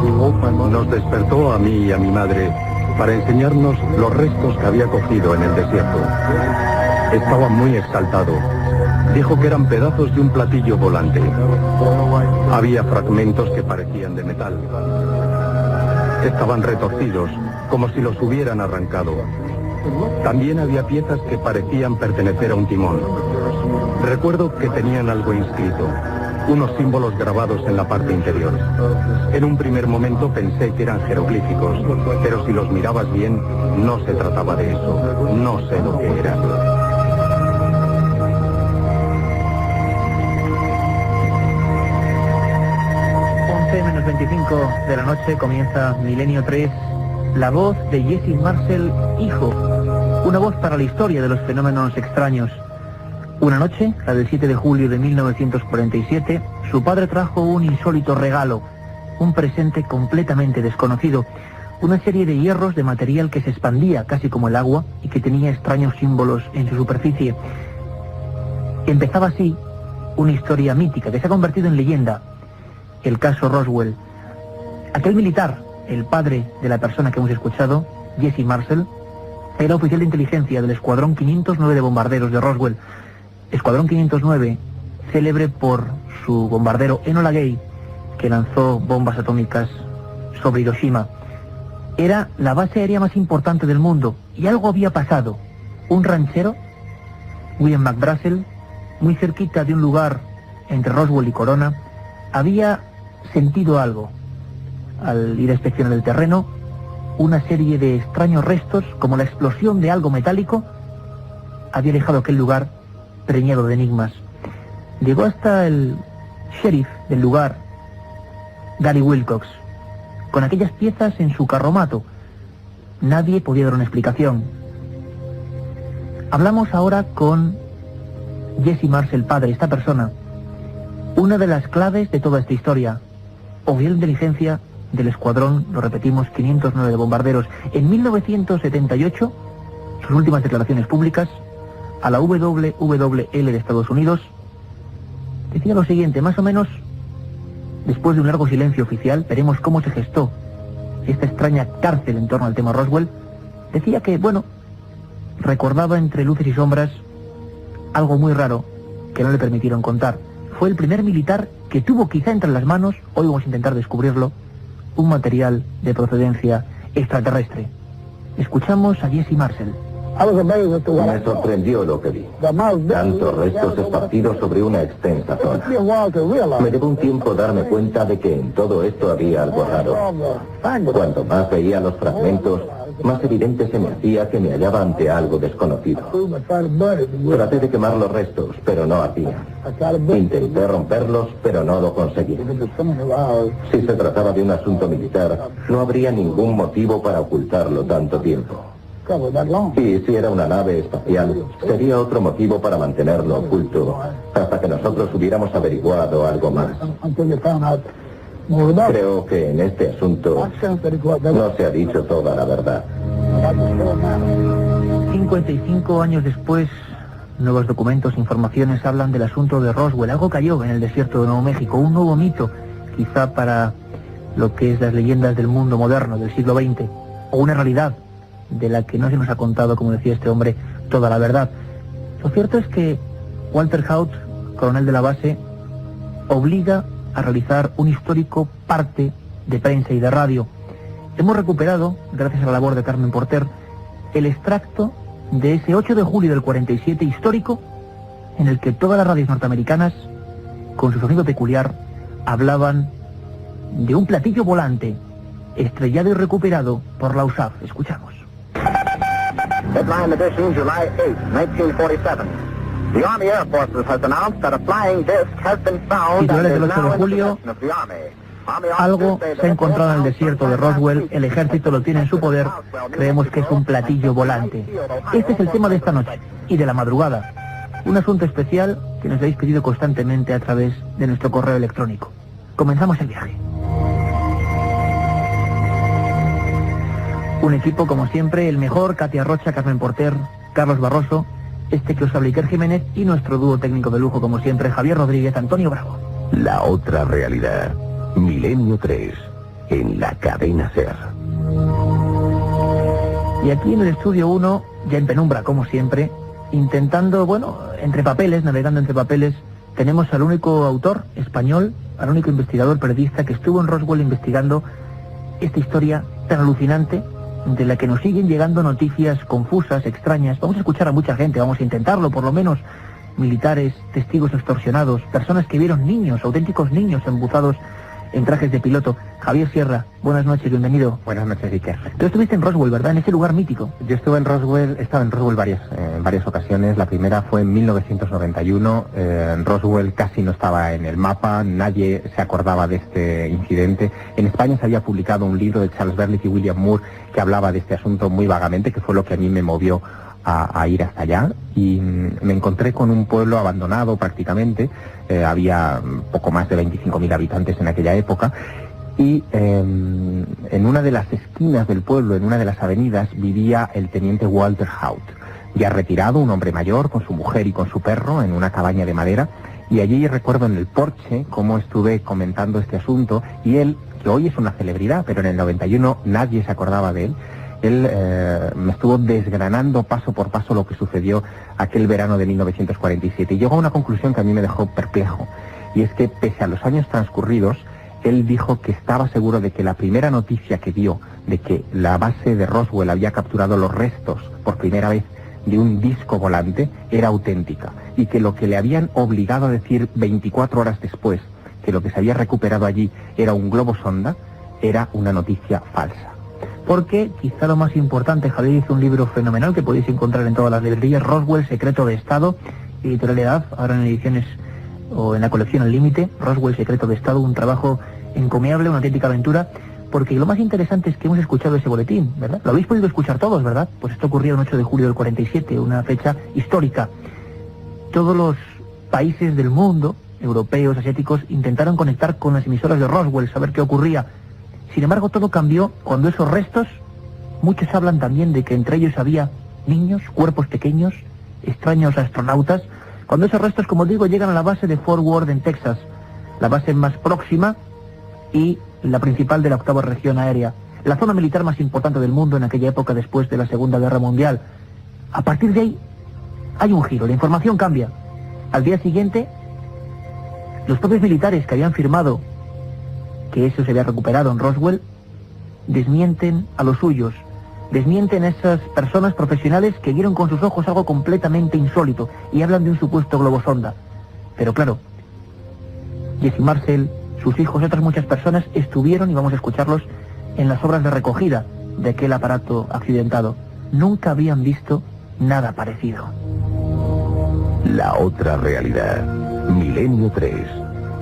Nos despertó a mí y a mi madre para enseñarnos los restos que había cogido en el desierto. Estaba muy exaltado. Dijo que eran pedazos de un platillo volante. Había fragmentos que parecían de metal. Estaban retorcidos, como si los hubieran arrancado. También había piezas que parecían pertenecer a un timón. Recuerdo que tenían algo inscrito, unos símbolos grabados en la parte interior. En un primer momento pensé que eran jeroglíficos, pero si los mirabas bien, no se trataba de eso. No sé lo que era. 11:25 de la noche comienza Milenio 3, la voz de Jesse Marcel, hijo, una voz para la historia de los fenómenos extraños. Una noche, la del 7 de julio de 1947, su padre trajo un insólito regalo, un presente completamente desconocido, una serie de hierros de material que se expandía casi como el agua y que tenía extraños símbolos en su superficie. Empezaba así una historia mítica que se ha convertido en leyenda. El caso Roswell. Aquel militar, el padre de la persona que hemos escuchado, Jesse Marcel, era oficial de inteligencia del Escuadrón 509 de bombarderos de Roswell. Escuadrón 509, célebre por su bombardero Enola Gay, que lanzó bombas atómicas sobre Hiroshima. Era la base aérea más importante del mundo, y algo había pasado. Un ranchero, William McBrazel, muy cerquita de un lugar entre Roswell y Corona, había sentido algo. Al ir a inspeccionar el terreno, una serie de extraños restos, como la explosión de algo metálico, había dejado aquel lugar preñado de enigmas. Llegó hasta el sheriff del lugar, Gary Wilcox, con aquellas piezas en su carromato. Nadie podía dar una explicación. Hablamos ahora con Jesse Marcel, padre, esta persona, una de las claves de toda esta historia, oficial de inteligencia del escuadrón, lo repetimos, 509 de bombarderos. En 1978, sus últimas declaraciones públicas a la WWL de Estados Unidos, decía lo siguiente, más o menos, después de un largo silencio oficial, veremos cómo se gestó esta extraña cárcel en torno al tema Roswell. Decía que, bueno, recordaba entre luces y sombras algo muy raro que no le permitieron contar. Fue el primer militar que tuvo quizá entre las manos, hoy vamos a intentar descubrirlo, un material de procedencia extraterrestre. Escuchamos a Jesse Marcel. Me sorprendió lo que vi. Tantos restos esparcidos sobre una extensa zona. Me llevó un tiempo darme cuenta de que en todo esto había algo raro. Cuanto más veía los fragmentos, más evidente se me hacía que me hallaba ante algo desconocido. Traté de quemar los restos, pero no ardían. Intenté romperlos, pero no lo conseguí. Si se trataba de un asunto militar, no habría ningún motivo para ocultarlo tanto tiempo. Y si era una nave espacial, sería otro motivo para mantenerlo oculto hasta que nosotros hubiéramos averiguado algo más. Creo que en este asunto no se ha dicho toda la verdad. 55 años después, nuevos documentos, informaciones hablan del asunto de Roswell. Algo cayó en el desierto de Nuevo México, un nuevo mito, quizá para lo que es las leyendas del mundo moderno, del siglo XX, o una realidad de la que no se nos ha contado, como decía este hombre, toda la verdad. Lo cierto es que Walter Haut, coronel de la base, obliga a realizar un histórico parte de prensa y de radio. Hemos recuperado, gracias a la labor de Carmen Porter, el extracto de ese 8 de julio del 47 histórico, en el que todas las radios norteamericanas, con su sonido peculiar, hablaban de un platillo volante estrellado y recuperado por la USAF. Escuchamos. Headline edition, July 8, 1947. The Army Air Forces has announced that a flying disc has been found. Titulares del 8 de julio. Algo se ha encontrado en el desierto de Roswell, el ejército lo tiene en su poder, creemos que es un platillo volante. Este es el tema de esta noche y de la madrugada. Un asunto especial que nos habéis pedido constantemente a través de nuestro correo electrónico. Comenzamos el viaje. Un equipo, como siempre, el mejor: Katia Rocha, Carmen Porter, Carlos Barroso, este que os habla Iker Jiménez, y nuestro dúo técnico de lujo, como siempre, Javier Rodríguez, Antonio Bravo. La otra realidad. Milenio 3. en la cadena SER. Y aquí en el estudio 1, ya en penumbra como siempre, intentando, navegando entre papeles, tenemos al único autor español, al único investigador periodista que estuvo en Roswell investigando esta historia tan alucinante, de la que nos siguen llegando noticias confusas, extrañas. Vamos a escuchar a mucha gente, vamos a intentarlo, por lo menos militares, testigos extorsionados, personas que vieron niños, auténticos niños embuzados en trajes de piloto. Javier Sierra, buenas noches, bienvenido. Buenas noches, Iker. Tú estuviste en Roswell, ¿verdad? En ese lugar mítico. Yo he estado en Roswell en varias ocasiones. La primera fue en 1991. Roswell casi no estaba en el mapa, nadie se acordaba de este incidente. En España se había publicado un libro de Charles Berlitz y William Moore que hablaba de este asunto muy vagamente, que fue lo que a mí me movió a ir hasta allá, y me encontré con un pueblo abandonado prácticamente. Había poco más de 25.000 habitantes en aquella época, y en una de las esquinas del pueblo, en una de las avenidas, vivía el teniente Walter Haut, ya retirado, un hombre mayor, con su mujer y con su perro, en una cabaña de madera, y allí recuerdo en el porche cómo estuve comentando este asunto, y él, que hoy es una celebridad, pero en el 91 nadie se acordaba de él. Él me estuvo desgranando paso por paso lo que sucedió aquel verano de 1947 y llegó a una conclusión que a mí me dejó perplejo, y es que pese a los años transcurridos, él dijo que estaba seguro de que la primera noticia que dio de que la base de Roswell había capturado los restos por primera vez de un disco volante era auténtica, y que lo que le habían obligado a decir 24 horas después, que lo que se había recuperado allí era un globo sonda, era una noticia falsa. Porque quizá lo más importante, Javier hizo un libro fenomenal que podéis encontrar en todas las librerías, Roswell, Secreto de Estado, editorialidad, ahora en ediciones o en la colección Al Límite, Roswell, Secreto de Estado, un trabajo encomiable, una auténtica aventura, porque lo más interesante es que hemos escuchado ese boletín, ¿verdad? Lo habéis podido escuchar todos, ¿verdad? Pues esto ocurrió el 8 de julio del 47, una fecha histórica. Todos los países del mundo, europeos, asiáticos, intentaron conectar con las emisoras de Roswell, saber qué ocurría. Sin embargo, todo cambió cuando esos restos, muchos hablan también de que entre ellos había niños, cuerpos pequeños, extraños astronautas, cuando esos restos, como digo, llegan a la base de Fort Worth en Texas, la base más próxima y la principal de la 8ª región aérea, la zona militar más importante del mundo en aquella época después de la Segunda Guerra Mundial. A partir de ahí hay un giro, la información cambia. Al día siguiente, los propios militares que habían firmado que eso se había recuperado en Roswell, desmienten a los suyos, desmienten a esas personas profesionales que vieron con sus ojos algo completamente insólito y hablan de un supuesto globo sonda. Pero claro, Jesse Marcel, sus hijos y otras muchas personas estuvieron, y vamos a escucharlos, en las obras de recogida de aquel aparato accidentado. Nunca habían visto nada parecido. La otra realidad, Milenio 3,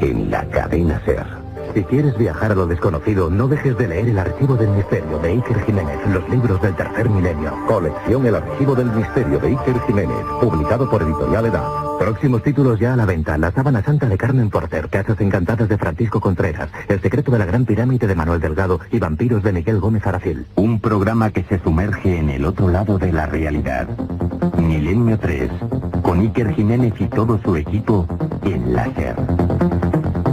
en la cadena SER. Si quieres viajar a lo desconocido, no dejes de leer El Archivo del Misterio de Iker Jiménez, los libros del tercer milenio. Colección El Archivo del Misterio de Iker Jiménez, publicado por Editorial Edad. Próximos títulos ya a la venta: La Sábana Santa de Carmen Porter, Casas Encantadas de Francisco Contreras, El Secreto de la Gran Pirámide de Manuel Delgado y Vampiros de Miguel Gómez Aracil. Un programa que se sumerge en el otro lado de la realidad. Milenio 3, con Iker Jiménez y todo su equipo en la SER.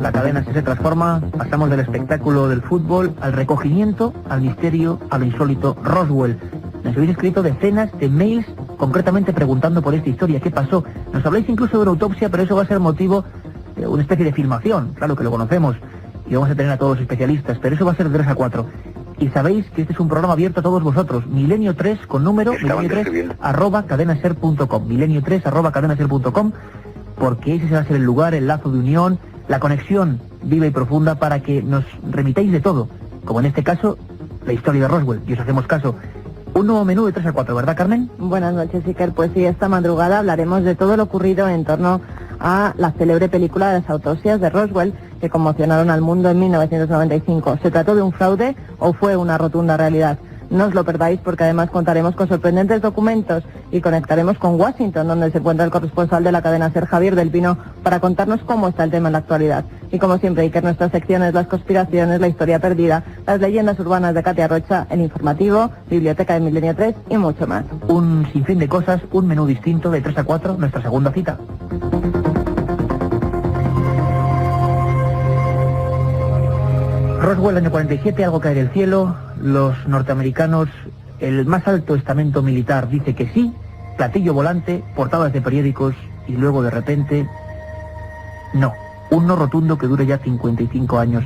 La cadena se transforma, pasamos del espectáculo del fútbol al recogimiento, al misterio, a lo insólito. Roswell. Nos habéis escrito decenas de mails concretamente preguntando por esta historia, qué pasó. Nos habláis incluso de una autopsia, pero eso va a ser motivo de una especie de filmación, claro que lo conocemos, y vamos a tener a todos los especialistas, pero eso va a ser de 3 a 4. Y sabéis que este es un programa abierto a todos vosotros. Milenio 3 con número, milenio3@cadenaser.com, milenio3@cadenaser.com, porque ese va a ser el lugar, el lazo de unión, la conexión viva y profunda para que nos remitáis de todo, como en este caso, la historia de Roswell, y os hacemos caso. Un nuevo menú de 3 a 4, ¿verdad, Carmen? Buenas noches, Iker. Pues sí, esta madrugada hablaremos de todo lo ocurrido en torno a la célebre película de las autopsias de Roswell, que conmocionaron al mundo en 1995. ¿Se trató de un fraude o fue una rotunda realidad? No os lo perdáis, porque además contaremos con sorprendentes documentos y conectaremos con Washington, donde se encuentra el corresponsal de la cadena SER, Javier del Pino, para contarnos cómo está el tema en la actualidad. Y como siempre, Iker, nuestras secciones, las conspiraciones, la historia perdida, las leyendas urbanas de Katia Rocha, el informativo, biblioteca de Milenio 3 y mucho más. Un sinfín de cosas, un menú distinto de 3 a 4, nuestra segunda cita. Roswell, año 47, algo cae del cielo, los norteamericanos, el más alto estamento militar dice que sí, platillo volante, portadas de periódicos, y luego de repente, no, un no rotundo que dura ya 55 años.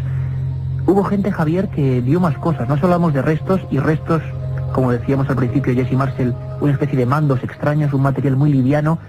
Hubo gente, Javier, que vio más cosas, no solo hablamos de restos, y restos, como decíamos al principio, Jesse Marcel, una especie de mandos extraños, un material muy liviano,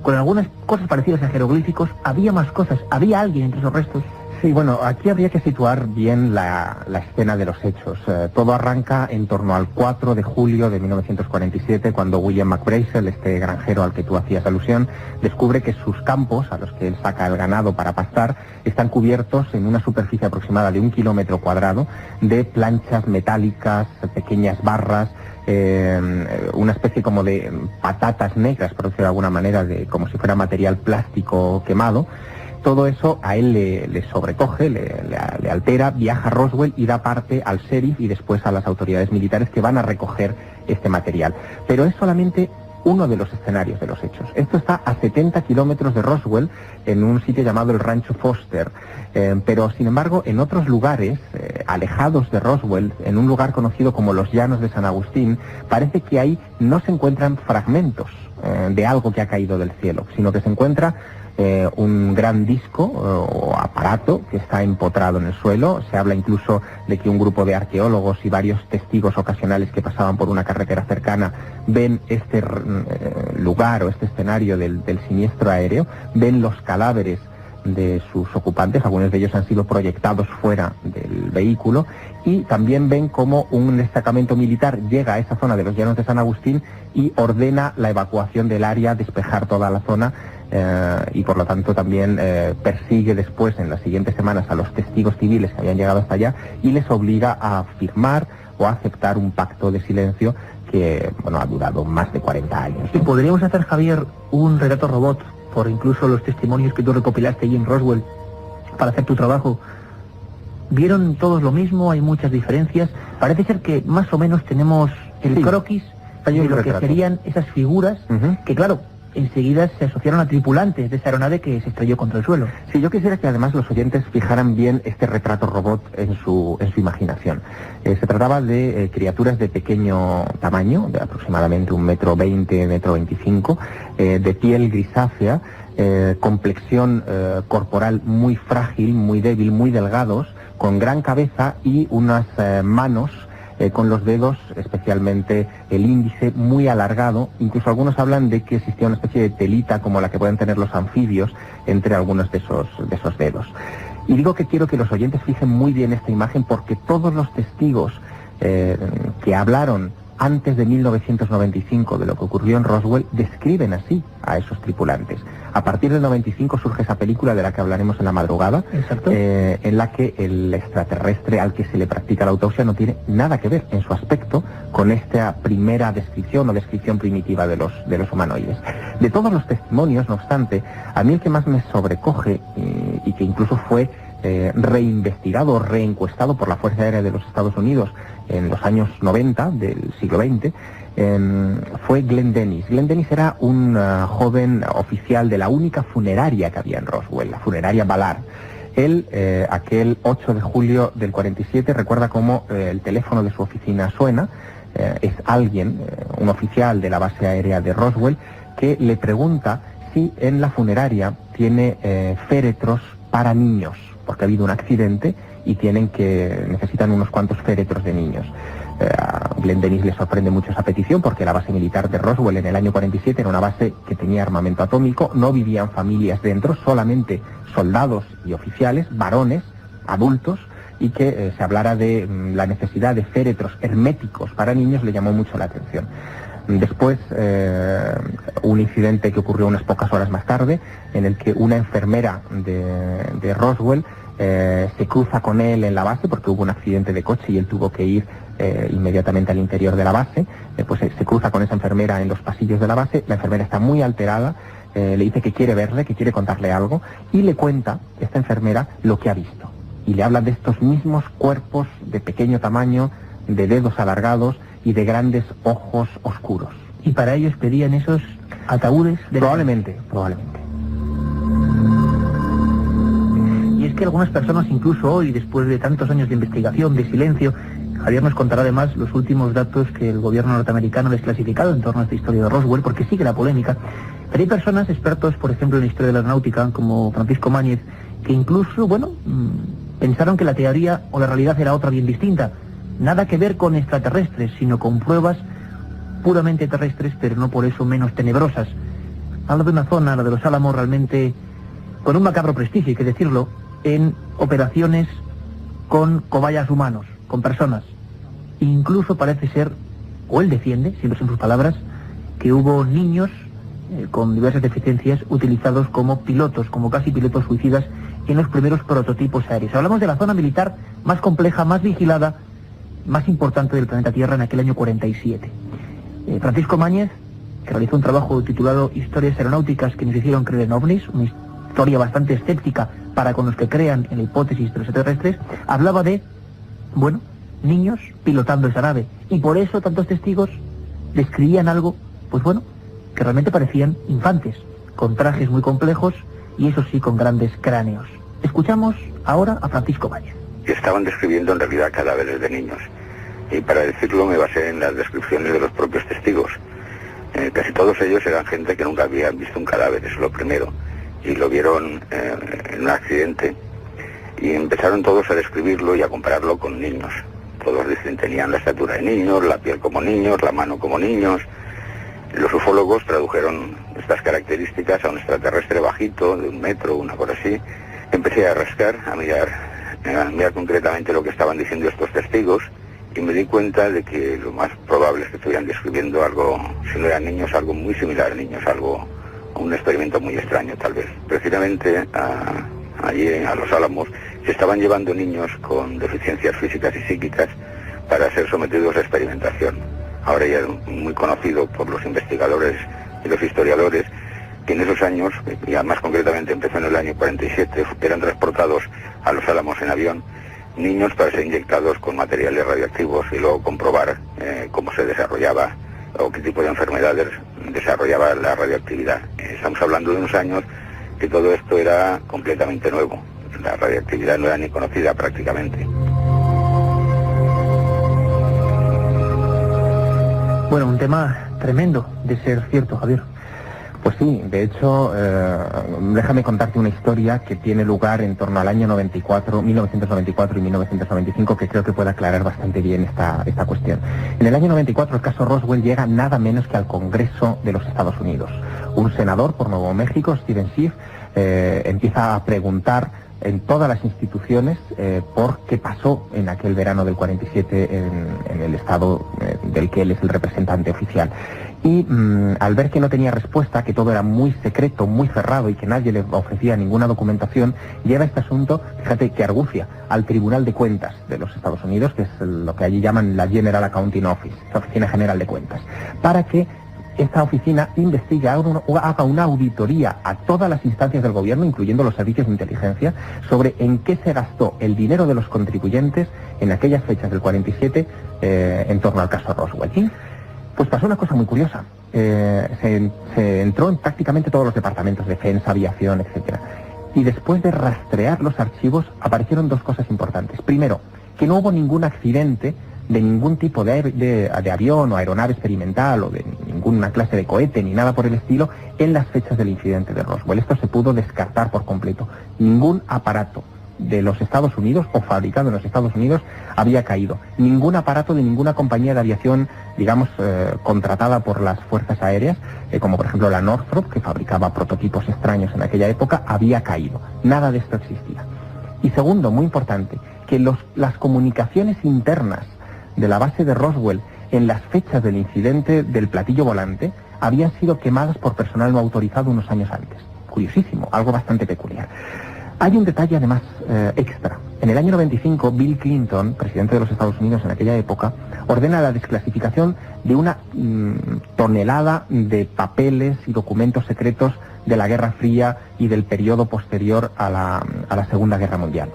con algunas cosas parecidas a jeroglíficos. Había más cosas, había alguien entre esos restos. Sí, bueno, aquí habría que situar bien la escena de los hechos. Todo arranca en torno al 4 de julio de 1947, cuando William McBrazel, este granjero al que tú hacías alusión, descubre que sus campos, a los que él saca el ganado para pastar, están cubiertos en una superficie aproximada de 1 kilómetro cuadrado de planchas metálicas, pequeñas barras, una especie como de patatas negras, por decirlo de alguna manera, como si fuera material plástico quemado. Todo eso a él le sobrecoge, le altera, viaja a Roswell y da parte al sheriff y después a las autoridades militares que van a recoger este material. Pero es solamente uno de los escenarios de los hechos. Esto está a 70 kilómetros de Roswell, en un sitio llamado el Rancho Foster. Pero, sin embargo, en otros lugares, alejados de Roswell, en un lugar conocido como los Llanos de San Agustín, parece que ahí no se encuentran fragmentos de algo que ha caído del cielo, sino que se encuentra un gran disco o aparato que está empotrado en el suelo. Se habla incluso de que un grupo de arqueólogos y varios testigos ocasionales que pasaban por una carretera cercana ven este lugar o este escenario del siniestro aéreo, ven los cadáveres de sus ocupantes, algunos de ellos han sido proyectados fuera del vehículo, y también ven cómo un destacamento militar llega a esa zona de los Llanos de San Agustín y ordena la evacuación del área, despejar toda la zona, y por lo tanto también persigue después, en las siguientes semanas, a los testigos civiles que habían llegado hasta allá y les obliga a firmar o a aceptar un pacto de silencio que, bueno, ha durado más de 40 años, ¿no? ¿Y podríamos hacer, Javier, un relato robot por incluso los testimonios que tú recopilaste allí en Roswell para hacer tu trabajo? ¿Vieron todos lo mismo? ¿Hay muchas diferencias? Parece ser que más o menos tenemos el croquis de lo que serían esas figuras, que claro, enseguida se asociaron a tripulantes de esa aeronave que se estrelló contra el suelo. Sí, yo quisiera que además los oyentes fijaran bien este retrato robot en su imaginación. Se trataba de criaturas de pequeño tamaño, de aproximadamente 1,20 m, de piel grisácea, complexión corporal muy frágil, muy débil, muy delgados, con gran cabeza y unas manos con los dedos, especialmente el índice, muy alargado. Incluso algunos hablan de que existía una especie de telita como la que pueden tener los anfibios entre algunos de esos dedos. Y digo que quiero que los oyentes fijen muy bien esta imagen porque todos los testigos que hablaron antes de 1995 de lo que ocurrió en Roswell describen así a esos tripulantes. A partir del 95 surge esa película de la que hablaremos en la madrugada, en la que el extraterrestre al que se le practica la autopsia no tiene nada que ver en su aspecto con esta primera descripción o descripción primitiva de los humanoides. De todos los testimonios, no obstante, a mí el que más me sobrecoge y que incluso fue reinvestigado o reencuestado por la Fuerza Aérea de los Estados Unidos en los años 90 del siglo XX, fue Glenn Dennis. Glenn Dennis era un joven oficial de la única funeraria que había en Roswell, la funeraria Ballard. Él, aquel 8 de julio del 47, recuerda cómo el teléfono de su oficina suena. Es alguien, un oficial de la base aérea de Roswell, que le pregunta si en la funeraria tiene féretros para niños, porque ha habido un accidente y necesitan unos cuantos féretros de niños. A Glenn Dennis le sorprende mucho esa petición porque la base militar de Roswell en el año 47 era una base que tenía armamento atómico, no vivían familias dentro, solamente soldados y oficiales, varones, adultos, y que se hablara de la necesidad de féretros herméticos para niños le llamó mucho la atención. Después, un incidente que ocurrió unas pocas horas más tarde, en el que una enfermera de Roswell se cruza con él en la base porque hubo un accidente de coche y él tuvo que ir inmediatamente al interior de la base. Pues se cruza con esa enfermera en los pasillos de la base. La enfermera está muy alterada, le dice que quiere verle, que quiere contarle algo, y le cuenta, esta enfermera, lo que ha visto. Y le habla de estos mismos cuerpos de pequeño tamaño, de dedos alargados y de grandes ojos oscuros. ¿Y para ellos pedían esos ataúdes? Probablemente. Y es que algunas personas, incluso hoy, después de tantos años de investigación, de silencio, Javier nos contará además los últimos datos que el gobierno norteamericano ha desclasificado en torno a esta historia de Roswell, porque sigue la polémica. Pero hay personas, expertos, por ejemplo, en la historia de la aeronáutica, como Francisco Mañez, que incluso, pensaron que la teoría o la realidad era otra bien distinta. Nada que ver con extraterrestres, sino con pruebas puramente terrestres, pero no por eso menos tenebrosas. Hablo de una zona, la de los Álamos, realmente con un macabro prestigio, hay que decirlo, en operaciones con cobayas humanos, con personas. Incluso parece ser, o él defiende, si no son sus palabras, que hubo niños con diversas deficiencias utilizados como pilotos, como casi pilotos suicidas en los primeros prototipos aéreos. Hablamos de la zona militar más compleja, más vigilada, más importante del planeta Tierra en aquel año 47. Francisco Mañez, que realizó un trabajo titulado Historias aeronáuticas que nos hicieron creer en ovnis, una historia bastante escéptica para con los que crean en la hipótesis de los extraterrestres, hablaba de, niños pilotando esa nave. Y por eso tantos testigos describían algo, que realmente parecían infantes, con trajes muy complejos y eso sí, con grandes cráneos. Escuchamos ahora a Francisco Mañez. Estaban describiendo en realidad cadáveres de niños. Y para decirlo me basé en las descripciones de los propios testigos. Casi todos ellos eran gente que nunca habían visto un cadáver, eso es lo primero. Y lo vieron en un accidente y empezaron todos a describirlo y a compararlo con niños. Todos dicen tenían la estatura de niños, la piel como niños, la mano como niños. Los ufólogos tradujeron estas características a un extraterrestre bajito, de 1 metro, una cosa así. Empecé a rascar, a mirar concretamente lo que estaban diciendo estos testigos y me di cuenta de que lo más probable es que estuvieran describiendo algo, si no eran niños, algo muy similar a niños, un experimento muy extraño tal vez. Precisamente allí a Los Álamos se estaban llevando niños con deficiencias físicas y psíquicas para ser sometidos a experimentación. Ahora ya es muy conocido por los investigadores y los historiadores que en esos años, y más concretamente empezó en el año 47, eran transportados a Los Álamos en avión niños para ser inyectados con materiales radioactivos y luego comprobar cómo se desarrollaba o qué tipo de enfermedades desarrollaba la radioactividad. Estamos hablando de unos años que todo esto era completamente nuevo. La radioactividad no era ni conocida prácticamente. Un tema tremendo de ser cierto, Javier. Pues sí, de hecho, déjame contarte una historia que tiene lugar en torno al año 1994 y 1995, que creo que puede aclarar bastante bien esta cuestión. En el año 94 el caso Roswell llega nada menos que al Congreso de los Estados Unidos. Un senador por Nuevo México, Steven Schiff, empieza a preguntar en todas las instituciones por qué pasó en aquel verano del 47 en el estado del que él es el representante oficial. Y al ver que no tenía respuesta, que todo era muy secreto, muy cerrado y que nadie le ofrecía ninguna documentación, lleva este asunto, fíjate que argucia, al Tribunal de Cuentas de los Estados Unidos, que es lo que allí llaman la General Accounting Office, la Oficina General de Cuentas, para que esta oficina investigue, haga una auditoría a todas las instancias del gobierno, incluyendo los servicios de inteligencia, sobre en qué se gastó el dinero de los contribuyentes en aquellas fechas del 47 en torno al caso Roswell. ¿Sí? Pues pasó una cosa muy curiosa. Se entró en prácticamente todos los departamentos, defensa, aviación, etc. Y después de rastrear los archivos aparecieron dos cosas importantes. Primero, que no hubo ningún accidente de ningún tipo de avión o aeronave experimental o de ninguna clase de cohete ni nada por el estilo en las fechas del incidente de Roswell. Esto se pudo descartar por completo. Ningún aparato de los Estados Unidos o fabricado en los Estados Unidos había caído. Ningún aparato de ninguna compañía de aviación, digamos, contratada por las fuerzas aéreas, como por ejemplo la Northrop, que fabricaba prototipos extraños en aquella época, había caído. Nada de esto existía. Y segundo, muy importante, que las comunicaciones internas de la base de Roswell en las fechas del incidente del platillo volante habían sido quemadas por personal no autorizado unos años antes. Curiosísimo, algo bastante peculiar. Hay un detalle además extra. En el año 95, Bill Clinton, presidente de los Estados Unidos en aquella época, ordena la desclasificación de una tonelada de papeles y documentos secretos de la Guerra Fría y del periodo posterior a la Segunda Guerra Mundial.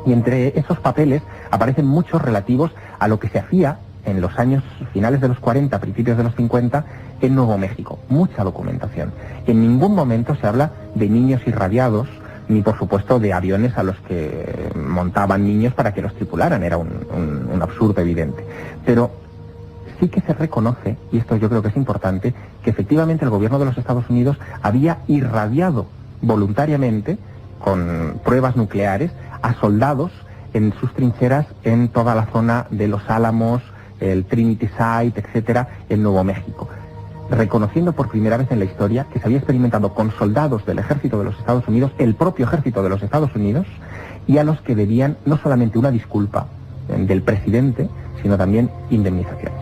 Y entre esos papeles aparecen muchos relativos a lo que se hacía en los años finales de los 40, principios de los 50, en Nuevo México. Mucha documentación. En ningún momento se habla de niños irradiados, ni por supuesto de aviones a los que montaban niños para que los tripularan. Era un absurdo evidente. Pero sí que se reconoce, y esto yo creo que es importante, que efectivamente el gobierno de los Estados Unidos había irradiado voluntariamente, con pruebas nucleares, a soldados en sus trincheras en toda la zona de Los Álamos, el Trinity Site, etcétera, en Nuevo México, reconociendo por primera vez en la historia que se había experimentado con soldados del ejército de los Estados Unidos, el propio ejército de los Estados Unidos, y a los que debían no solamente una disculpa del presidente, sino también indemnizaciones.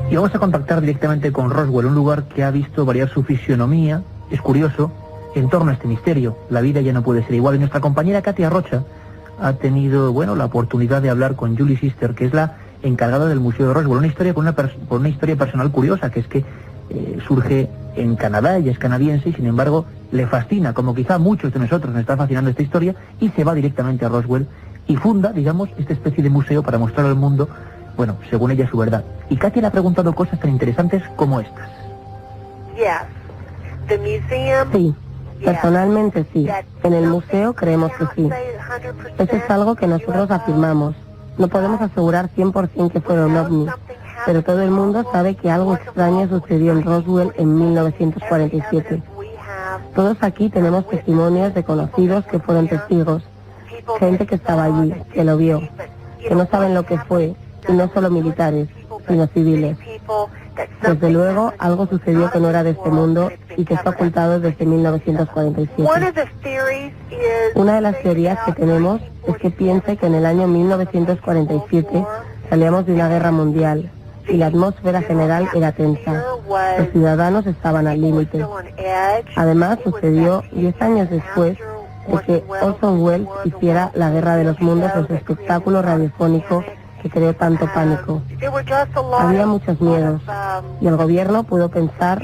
Y vamos a contactar directamente con Roswell, un lugar que ha visto variar su fisionomía. Es curioso, en torno a este misterio, la vida ya no puede ser igual. Y nuestra compañera Katia Rocha ha tenido, la oportunidad de hablar con Julie Sister, que es la encargada del Museo de Roswell. Una historia con una historia personal curiosa, que es que surge en Canadá, ella es canadiense, y sin embargo le fascina, como quizá a muchos de nosotros nos está fascinando esta historia, y se va directamente a Roswell y funda, esta especie de museo para mostrar al mundo, según ella, su verdad. Y Katia le ha preguntado cosas tan interesantes como estas. Sí, personalmente sí. En el museo creemos que sí. Eso es algo que nosotros afirmamos. No podemos asegurar 100% que fuera un ovni, pero todo el mundo sabe que algo extraño sucedió en Roswell en 1947. Todos aquí tenemos testimonios de conocidos que fueron testigos, gente que estaba allí, que lo vio, que no saben lo que fue, y no solo militares, sino civiles. Desde luego, algo sucedió que no era de este mundo y que está ocultado desde 1947. Una de las teorías que tenemos es que piense que en el año 1947 salíamos de una guerra mundial y la atmósfera general era tensa. Los ciudadanos estaban al límite. Además, sucedió 10 años después de que Orson Welles hiciera La Guerra de los Mundos, ese espectáculo radiofónico que creó tanto pánico. Había muchos miedos y el gobierno pudo pensar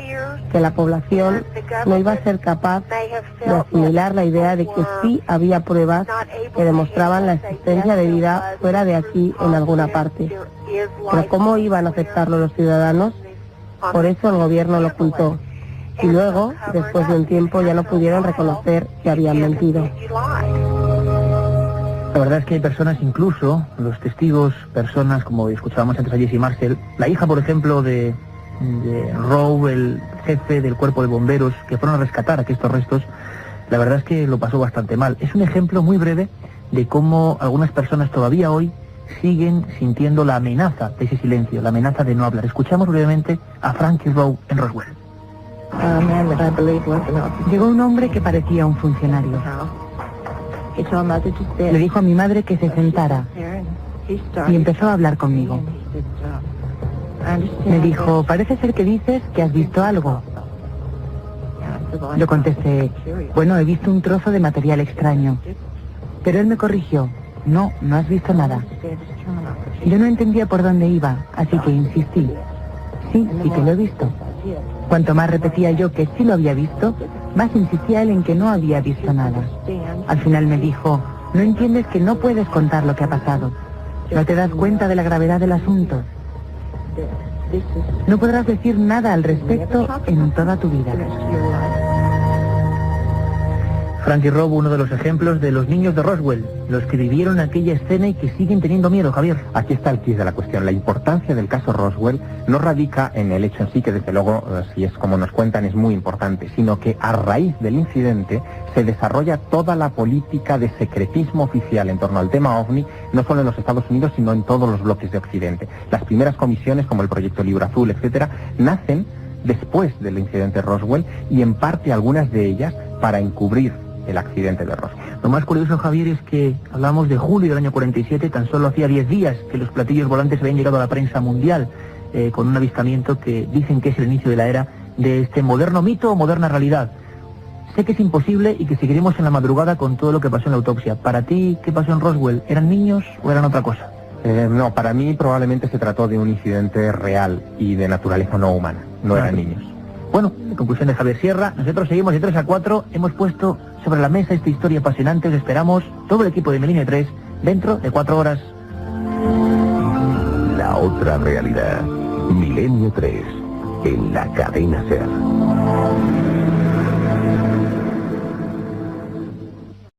que la población no iba a ser capaz de asimilar la idea de que sí había pruebas que demostraban la existencia de vida fuera de aquí en alguna parte. Pero ¿cómo iban a aceptarlo los ciudadanos? Por eso el gobierno lo ocultó. Y luego, después de un tiempo, ya no pudieron reconocer que habían mentido. La verdad es que hay personas, incluso los testigos, personas como escuchábamos antes a Jessie Marcel, la hija, por ejemplo, de Rowe, el jefe del cuerpo de bomberos, que fueron a rescatar aquí estos restos, la verdad es que lo pasó bastante mal. Es un ejemplo muy breve de cómo algunas personas todavía hoy siguen sintiendo la amenaza de ese silencio, la amenaza de no hablar. Escuchamos brevemente a Frankie Rowe en Roswell. Llegó un hombre que parecía un funcionario. Le dijo a mi madre que se sentara y empezó a hablar conmigo. Me dijo, parece ser que dices que has visto algo. Yo contesté, he visto un trozo de material extraño. Pero él me corrigió, no has visto nada. Yo no entendía por dónde iba, así que insistí. Sí que lo he visto. Cuanto más repetía yo que sí lo había visto, más insistía él en que no había visto nada. Al final me dijo, no entiendes que no puedes contar lo que ha pasado. No te das cuenta de la gravedad del asunto. No podrás decir nada al respecto en toda tu vida. Frankie Rowe, uno de los ejemplos de los niños de Roswell, los que vivieron aquella escena y que siguen teniendo miedo, Javier. Aquí está el quid de la cuestión. La importancia del caso Roswell no radica en el hecho en sí, que desde luego, si es como nos cuentan, es muy importante, sino que a raíz del incidente se desarrolla toda la política de secretismo oficial en torno al tema OVNI, no solo en los Estados Unidos, sino en todos los bloques de Occidente. Las primeras comisiones, como el Proyecto Libro Azul, etcétera, nacen después del incidente Roswell y en parte algunas de ellas para encubrir el accidente de Roswell. Lo más curioso, Javier, es que hablamos de julio del año 47, tan solo hacía 10 días que los platillos volantes habían llegado a la prensa mundial, con un avistamiento que dicen que es el inicio de la era de este moderno mito o moderna realidad. Sé que es imposible y que seguiremos en la madrugada con todo lo que pasó en la autopsia. Para ti, ¿qué pasó en Roswell? ¿Eran niños o eran otra cosa? No, para mí probablemente se trató de un incidente real y de naturaleza no humana, no eran niños. Bueno, en conclusión de Javier Sierra, nosotros seguimos de 3 a 4, hemos puesto sobre la mesa esta historia apasionante, os esperamos, todo el equipo de Milenio 3, dentro de 4 horas. La otra realidad, Milenio 3, en la cadena SER.